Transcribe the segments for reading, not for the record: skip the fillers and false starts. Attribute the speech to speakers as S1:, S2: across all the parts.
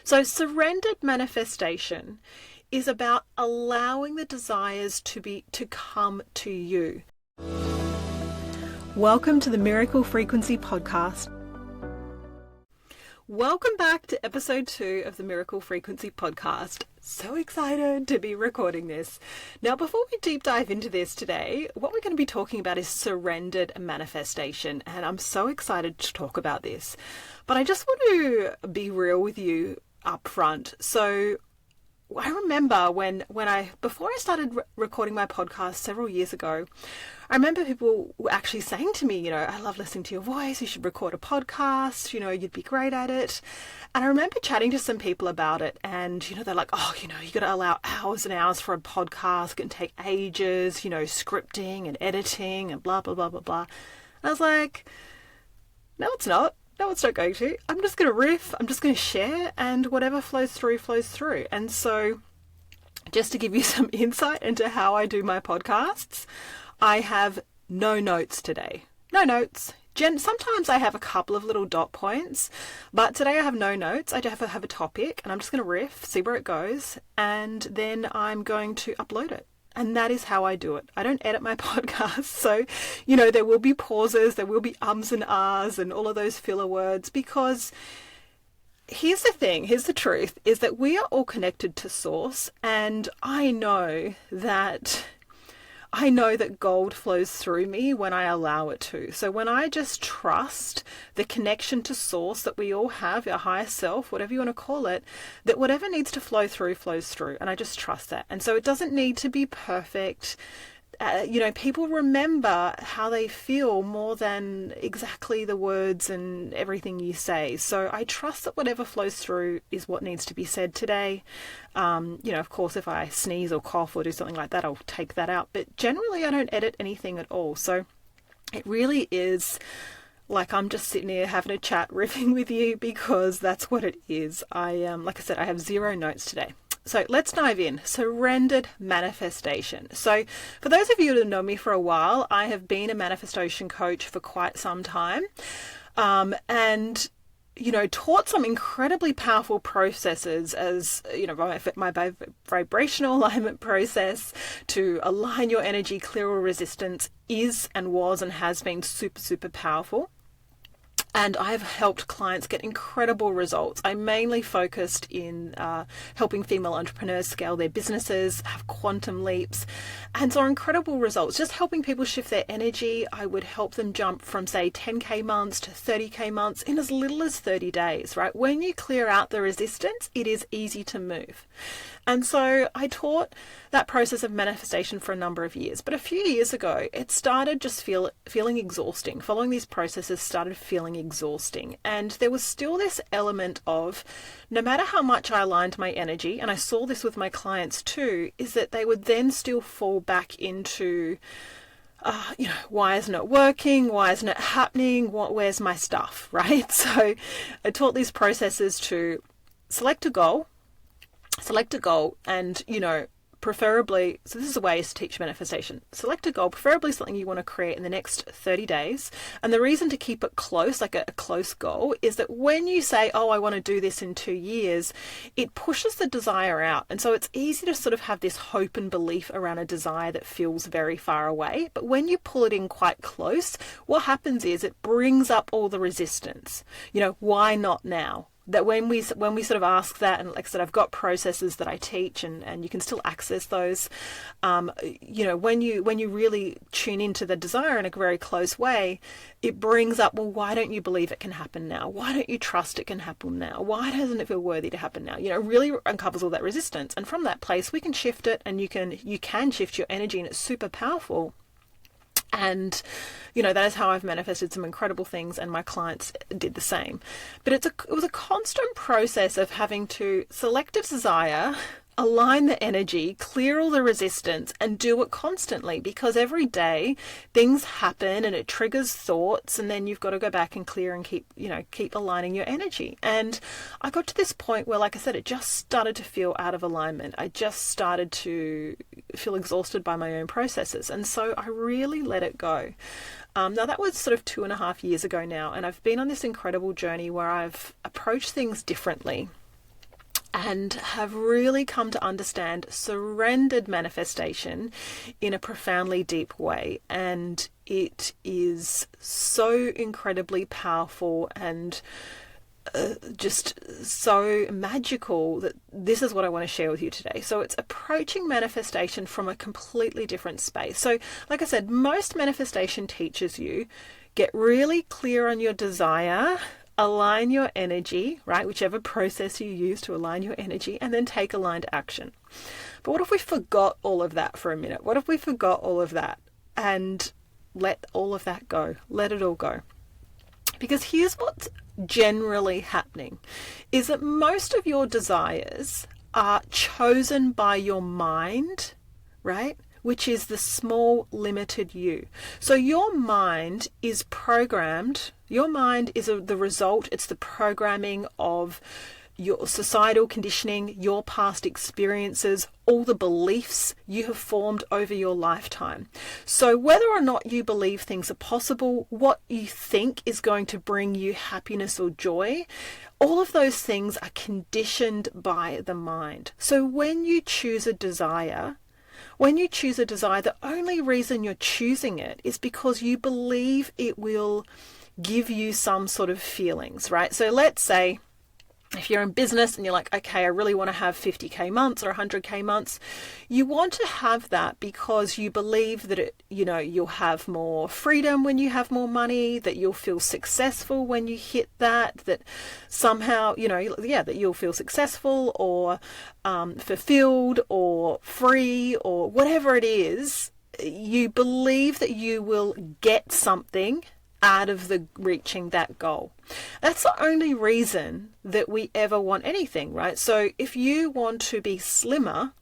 S1: So surrendered manifestation is about allowing the desires to come to you. Welcome to the Miracle Frequency Podcast. Welcome back to episode 2 of the Miracle Frequency Podcast. So excited to be recording this. Now, before we deep dive into this today, what we're going to be talking about is surrendered manifestation. And I'm so excited to talk about this. But I just want to be real with you up front. So I remember before I started recording my podcast several years ago, I remember people were actually saying to me, I love listening to your voice, you should record a podcast, you'd be great at it. And I remember chatting to some people about it and, they're like, you got to allow hours and hours for a podcast, it can take ages, scripting and editing and blah, blah, blah, blah, blah. And I was like, no, it's not. No, it's not going to. I'm just going to riff. I'm just going to share, and whatever flows through, flows through. And so just to give you some insight into how I do my podcasts, I have no notes today. No notes. Sometimes I have a couple of little dot points, but today I have no notes. I just have a topic, and I'm just going to riff, see where it goes, and then I'm going to upload it. And that is how I do it. I don't edit my podcast. So, there will be pauses, there will be ums and ahs and all of those filler words, because here's the truth, is that we are all connected to source. And I know that gold flows through me when I allow it to. So when I just trust the connection to source that we all have, our higher self, whatever you want to call it, that whatever needs to flow through, flows through. And I just trust that. And so it doesn't need to be perfect. People remember how they feel more than exactly the words and everything you say. So I trust that whatever flows through is what needs to be said today. Of course, if I sneeze or cough or do something like that, I'll take that out. But generally, I don't edit anything at all. So it really is like I'm just sitting here having a chat, riffing with you, because that's what it is. Like I said, I have zero notes today. So let's dive in. Surrendered manifestation. So for those of you that know me for a while, I have been a manifestation coach for quite some time. And taught some incredibly powerful processes as, my vibrational alignment process to align your energy, clear all resistance is and was and has been super, super powerful. And I've helped clients get incredible results. I mainly focused in helping female entrepreneurs scale their businesses, have quantum leaps, and saw incredible results. Just helping people shift their energy. I would help them jump from, say, 10K months to 30K months in as little as 30 days, right? When you clear out the resistance, it is easy to move. And so I taught that process of manifestation for a number of years. But a few years ago, it started just feeling exhausting. Following these processes started feeling exhausting. And there was still this element of, no matter how much I aligned my energy, and I saw this with my clients too, is that they would then still fall back into, why isn't it working? Why isn't it happening? Where's my stuff, right? So I taught these processes to select a goal and, preferably, so this is a way to teach manifestation. Select a goal, preferably something you want to create in the next 30 days. And the reason to keep it close, like a close goal, is that when you say, I want to do this in 2 years, it pushes the desire out. And so it's easy to sort of have this hope and belief around a desire that feels very far away. But when you pull it in quite close, what happens is it brings up all the resistance. Why not now? That when we sort of ask that, and like I said, I've got processes that I teach, and you can still access those. When you really tune into the desire in a very close way, it brings up, well, why don't you believe it can happen now? Why don't you trust it can happen now? Why doesn't it feel worthy to happen now? Really uncovers all that resistance, and from that place we can shift it, and you can shift your energy, and it's super powerful. And, that is how I've manifested some incredible things, and my clients did the same. But it was a constant process of having to select a desire, align the energy, clear all the resistance, and do it constantly, because every day things happen and it triggers thoughts, and then you've got to go back and clear and keep aligning your energy. And I got to this point where, like I said, it just started to feel out of alignment. I just started to feel exhausted by my own processes. And so I really let it go. Now that was sort of 2.5 years ago now, and I've been on this incredible journey where I've approached things differently. and have really come to understand surrendered manifestation in a profoundly deep way. And it is so incredibly powerful and just so magical that this is what I want to share with you today. So it's approaching manifestation from a completely different space. So like I said, most manifestation teaches you get really clear on your desire, align your energy, right? Whichever process you use to align your energy, and then take aligned action. But what if we forgot all of that for a minute? What if we forgot all of that and let all of that go? Let it all go. Because here's what's generally happening is that most of your desires are chosen by your mind, right? Which is the small, limited you. So your mind is programmed. Your mind is the result. It's the programming of your societal conditioning, your past experiences, all the beliefs you have formed over your lifetime. So whether or not you believe things are possible, what you think is going to bring you happiness or joy, all of those things are conditioned by the mind. So when you choose a desire, the only reason you're choosing it is because you believe it will give you some sort of feelings, right? So let's say if you're in business and you're like, okay, I really want to have 50K months or 100K months, you want to have that because you believe that you'll have more freedom when you have more money, that you'll feel successful when you hit that somehow, that you'll feel successful or fulfilled or free or whatever it is. You believe that you will get something out of reaching that goal. That's the only reason that we ever want anything, right? So if you want to be slimmer,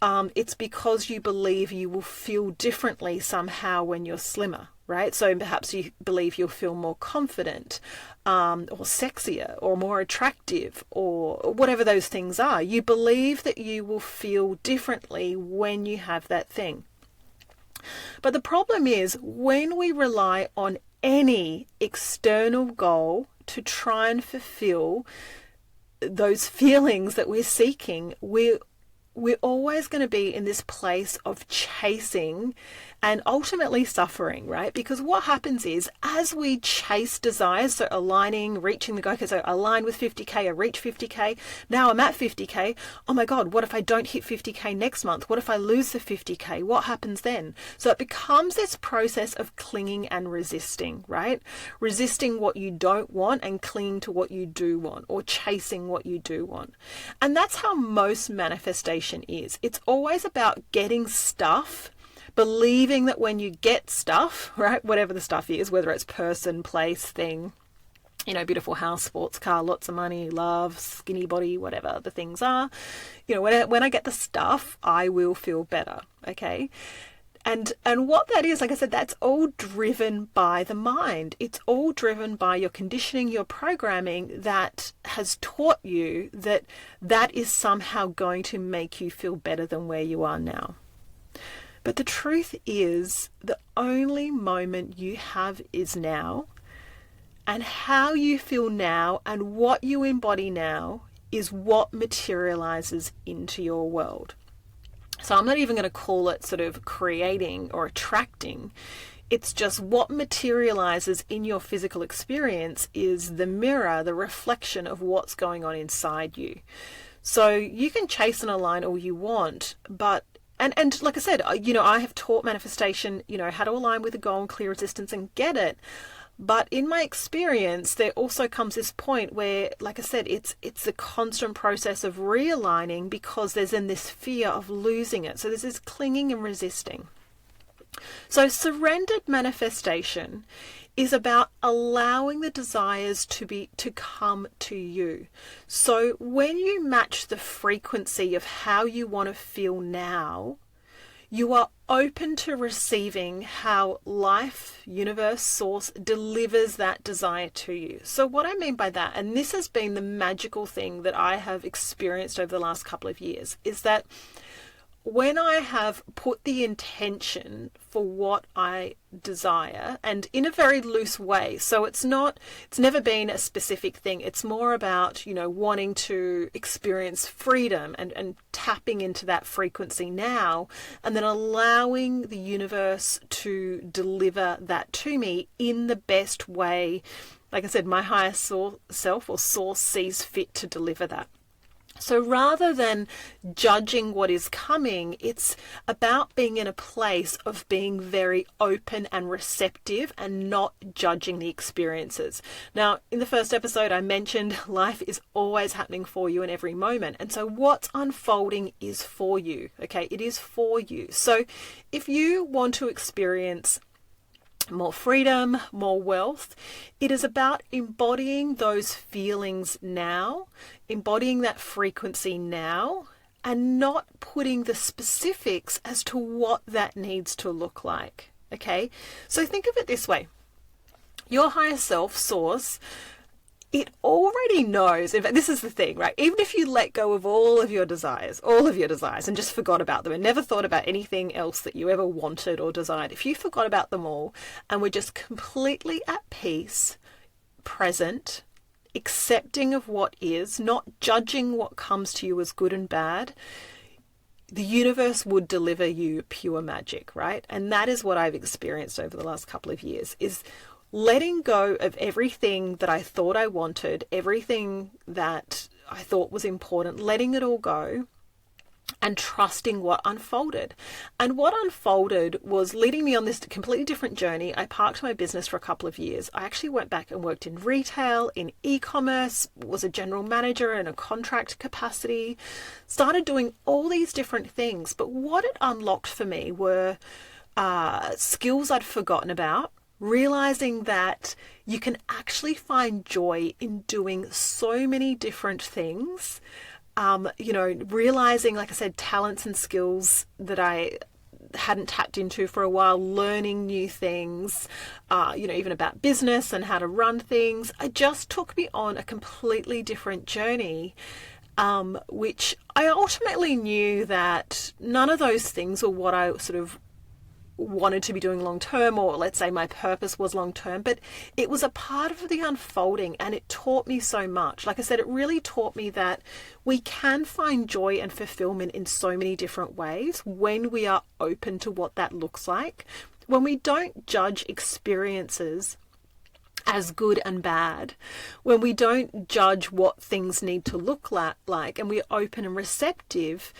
S1: it's because you believe you will feel differently somehow when you're slimmer, right? So perhaps you believe you'll feel more confident, or sexier, or more attractive, or whatever those things are. You believe that you will feel differently when you have that thing. But the problem is when we rely on any external goal to try and fulfill those feelings that we're seeking, we're always going to be in this place of chasing and ultimately suffering, right? Because what happens is as we chase desires, so aligning, reaching the goal, okay, so align with 50K, I reach 50K, now I'm at 50K, oh my God, what if I don't hit 50K next month? What if I lose the 50K? What happens then? So it becomes this process of clinging and resisting, right? Resisting what you don't want and clinging to what you do want, or chasing what you do want. And that's how most manifestation is. It's always about getting stuff, believing that when you get stuff, right, whatever the stuff is, whether it's person, place, thing, beautiful house, sports car, lots of money, love, skinny body, whatever the things are, when I get the stuff, I will feel better, okay? And what that is, like I said, that's all driven by the mind. It's all driven by your conditioning, your programming that has taught you that that is somehow going to make you feel better than where you are now. But the truth is, the only moment you have is now, and how you feel now and what you embody now is what materializes into your world. So I'm not even going to call it sort of creating or attracting. It's just what materializes in your physical experience is the mirror, the reflection of what's going on inside you. So you can chase and align all you want, but And like I said, I have taught manifestation, how to align with a goal and clear resistance and get it. But in my experience, there also comes this point where, like I said, it's the constant process of realigning because there's then this fear of losing it. So there's this clinging and resisting. So surrendered manifestation is about allowing the desires to come to you. So when you match the frequency of how you want to feel now, you are open to receiving how life, universe, source delivers that desire to you. So what I mean by that, and this has been the magical thing that I have experienced over the last couple of years, is that when I have put the intention for what I desire, and in a very loose way, so it's never been a specific thing. It's more about, wanting to experience freedom and tapping into that frequency now, and then allowing the universe to deliver that to me in the best way. Like I said, my higher self or source sees fit to deliver that. So rather than judging what is coming, it's about being in a place of being very open and receptive and not judging the experiences. Now, in the first episode, I mentioned life is always happening for you in every moment. And so what's unfolding is for you, okay? It is for you. So if you want to experience more freedom, more wealth, it is about embodying those feelings now, embodying that frequency now, and not putting the specifics as to what that needs to look like. Okay? So think of it this way. Your higher self, source, it already knows. In fact, this is the thing, right? Even if you let go of all of your desires, and just forgot about them and never thought about anything else that you ever wanted or desired, if you forgot about them all and were just completely at peace, present, accepting of what is, not judging what comes to you as good and bad, the universe would deliver you pure magic, right? And that is what I've experienced over the last couple of years, is letting go of everything that I thought I wanted, everything that I thought was important, letting it all go and trusting what unfolded. And what unfolded was leading me on this completely different journey. I parked my business for a couple of years. I actually went back and worked in retail, in e-commerce, was a general manager in a contract capacity, started doing all these different things. But what it unlocked for me were skills I'd forgotten about, realizing that you can actually find joy in doing so many different things. Realizing, like I said, talents and skills that I hadn't tapped into for a while, learning new things, even about business and how to run things. It just took me on a completely different journey, which I ultimately knew that none of those things were what I sort of wanted to be doing long term, or let's say my purpose was long term, but it was a part of the unfolding, and it taught me so much. Like I said, it really taught me that we can find joy and fulfillment in so many different ways when we are open to what that looks like, when we don't judge experiences as good and bad, when we don't judge what things need to look like, and we're open and receptive,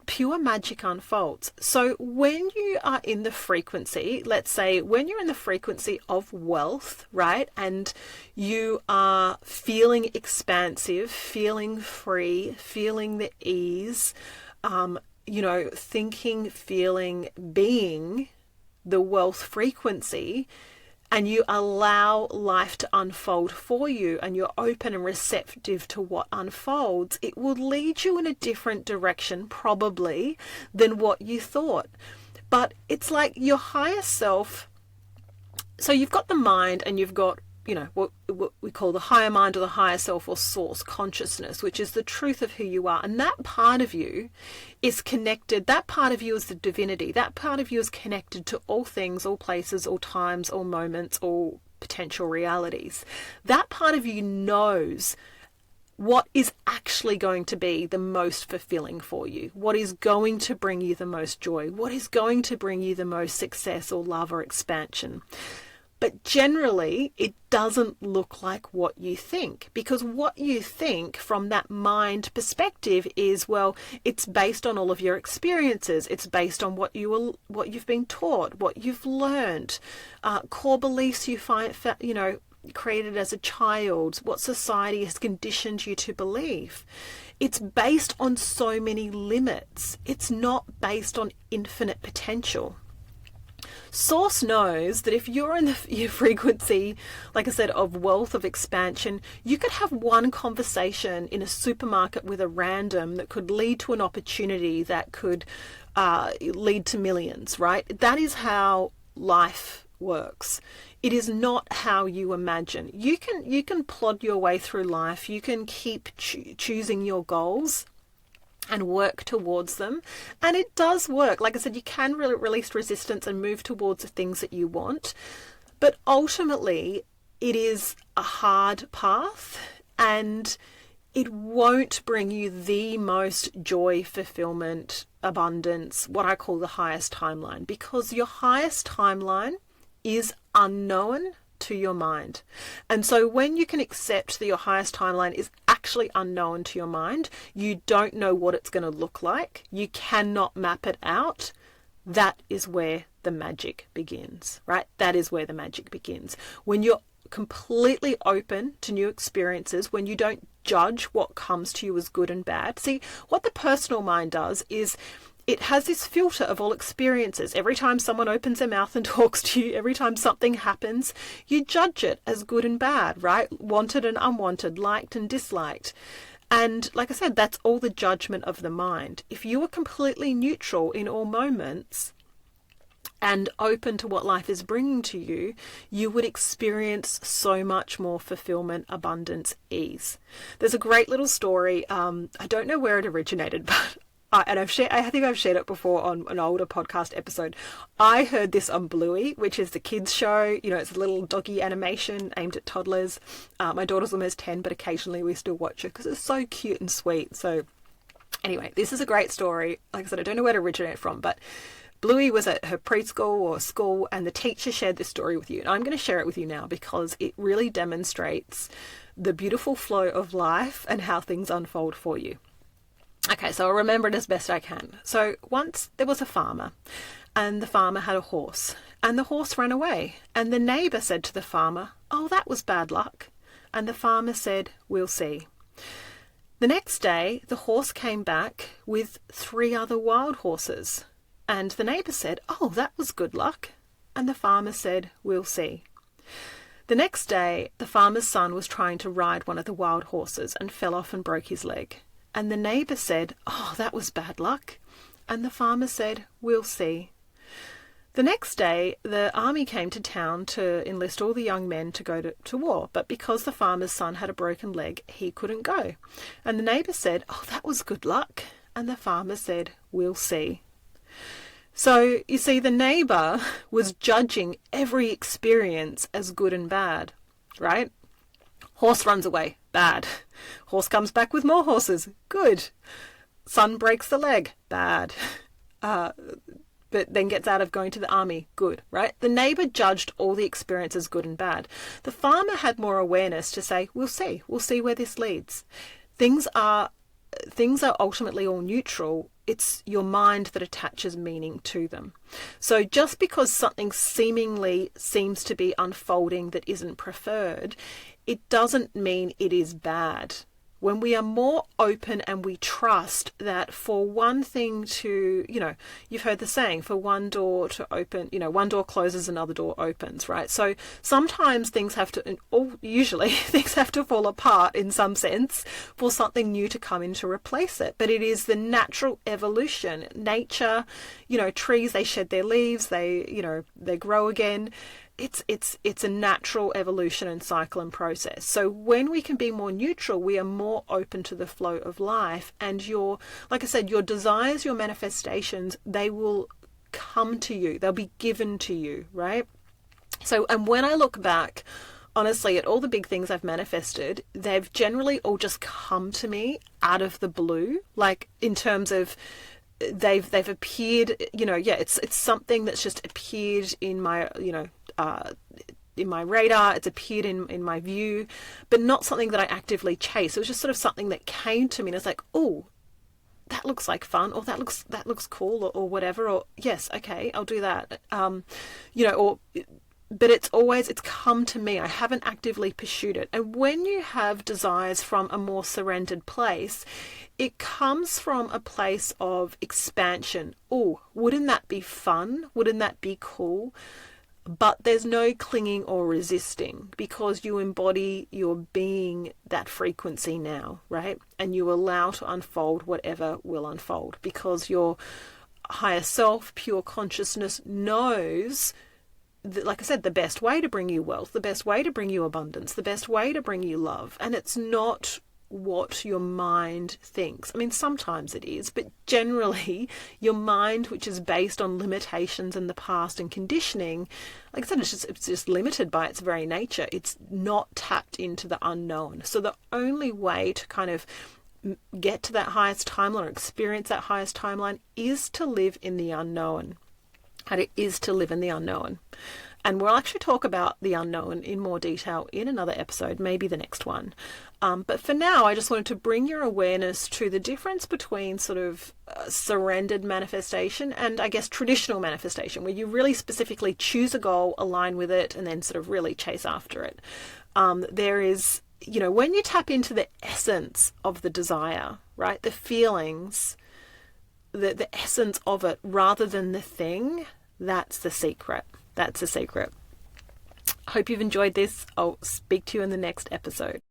S1: pure magic unfolds. So when you are in the frequency, let's say when you're in the frequency of wealth, right, and you are feeling expansive, feeling free, feeling the ease, thinking, feeling, being the wealth frequency, and you allow life to unfold for you, and you're open and receptive to what unfolds, it will lead you in a different direction probably than what you thought. But it's like your higher self. So you've got the mind, and you've got, what we call the higher mind or the higher self or source consciousness, which is the truth of who you are. And that part of you is connected. That part of you is the divinity. That part of you is connected to all things, all places, all times, all moments, all potential realities. That part of you knows what is actually going to be the most fulfilling for you, what is going to bring you the most joy, what is going to bring you the most success or love or expansion. But generally, it doesn't look like what you think, because what you think from that mind perspective is, well, it's based on all of your experiences. It's based on what you've been taught, what you've learned, core beliefs you find, created as a child, what society has conditioned you to believe. It's based on so many limits. It's not based on infinite potential. Source knows that if you're in your frequency, like I said, of wealth, of expansion, you could have one conversation in a supermarket with a random that could lead to an opportunity that could lead to millions, right? That is how life works. It is not how you imagine. You can plod your way through life. You can keep choosing your goals and work towards them. And it does work. Like I said, you can really release resistance and move towards the things that you want. But ultimately, it is a hard path, and it won't bring you the most joy, fulfillment, abundance, what I call the highest timeline, because your highest timeline is unknown to your mind. And so when you can accept that your highest timeline is actually unknown to your mind, you don't know what it's going to look like, you cannot map it out, that is where the magic begins, right? That is where the magic begins. When you're completely open to new experiences, when you don't judge what comes to you as good and bad. See, what the personal mind does is it has this filter of all experiences. Every time someone opens their mouth and talks to you, every time something happens, you judge it as good and bad, right? Wanted and unwanted, liked and disliked. And like I said, that's all the judgment of the mind. If you are completely neutral in all moments and open to what life is bringing to you, you would experience so much more fulfillment, abundance, ease. There's a great little story. I don't know where it originated, but I think I've shared it before on an older podcast episode. I heard this on Bluey, which is the kids show. You know, it's a little doggy animation aimed at toddlers. My daughter's almost 10, but occasionally we still watch it because it's so cute and sweet. So anyway, this is a great story. Like I said, I don't know where it originated from, but Bluey was at her preschool or school, and the teacher shared this story with you. And I'm going to share it with you now because it really demonstrates the beautiful flow of life and how things unfold for you. Okay, so I'll remember it as best I can. So once there was a farmer, and the farmer had a horse, and the horse ran away. And the neighbour said to the farmer, "Oh, that was bad luck." And the farmer said, "We'll see." The next day, the horse came back with 3 other wild horses. And the neighbour said, "Oh, that was good luck." And the farmer said, "We'll see." The next day, the farmer's son was trying to ride one of the wild horses and fell off and broke his leg. And the neighbour said, "Oh, that was bad luck." And the farmer said, "We'll see." The next day, the army came to town to enlist all the young men to go to war. But because the farmer's son had a broken leg, he couldn't go. And the neighbour said, "Oh, that was good luck." And the farmer said, "We'll see." So, you see, the neighbour was judging every experience as good and bad, right? Horse runs away, bad. Horse comes back with more horses, good. Son breaks the leg, bad. But then gets out of going to the army, good, right? The neighbour judged all the experiences good and bad. The farmer had more awareness to say, we'll see where this leads. Things are ultimately all neutral. It's your mind that attaches meaning to them. So just because something seemingly seems to be unfolding that isn't preferred, it doesn't mean it is bad. When we are more open and we trust that for one thing to, you've heard the saying, for one door to open, one door closes, another door opens, right? So sometimes usually things have to fall apart in some sense for something new to come in to replace it. But it is the natural evolution. Nature, trees, they shed their leaves, they grow again. It's a natural evolution and cycle and process. So when we can be more neutral, we are more open to the flow of life. And like I said, your desires, your manifestations, they will come to you. They'll be given to you, right? So, and when I look back, honestly, at all the big things I've manifested, they've generally all just come to me out of the blue, like in terms of they've appeared, it's something that's just appeared in my, in my radar, it's appeared in my view, but not something that I actively chase. It was just sort of something that came to me and it's like, oh, that looks like fun, or that looks cool, or whatever, or yes, okay, I'll do that. But it's come to me. I haven't actively pursued it. And when you have desires from a more surrendered place, it comes from a place of expansion. Oh, wouldn't that be fun? Wouldn't that be cool? But there's no clinging or resisting because you embody your being that frequency now, right? And you allow to unfold whatever will unfold because your higher self, pure consciousness knows, like I said, the best way to bring you wealth, the best way to bring you abundance, the best way to bring you love. And it's not what your mind thinks. I mean, sometimes it is, but generally your mind, which is based on limitations in the past and conditioning, like I said, it's just limited by its very nature. It's not tapped into the unknown. So the only way to kind of get to that highest timeline or experience that highest timeline is to live in the unknown. And it is to live in the unknown. And we'll actually talk about the unknown in more detail in another episode, maybe the next one. But for now, I just wanted to bring your awareness to the difference between sort of surrendered manifestation and, I guess, traditional manifestation, where you really specifically choose a goal, align with it, and then sort of really chase after it. There is, when you tap into the essence of the desire, right, the feelings, the essence of it rather than the thing, that's the secret. That's the secret. I hope you've enjoyed this. I'll speak to you in the next episode.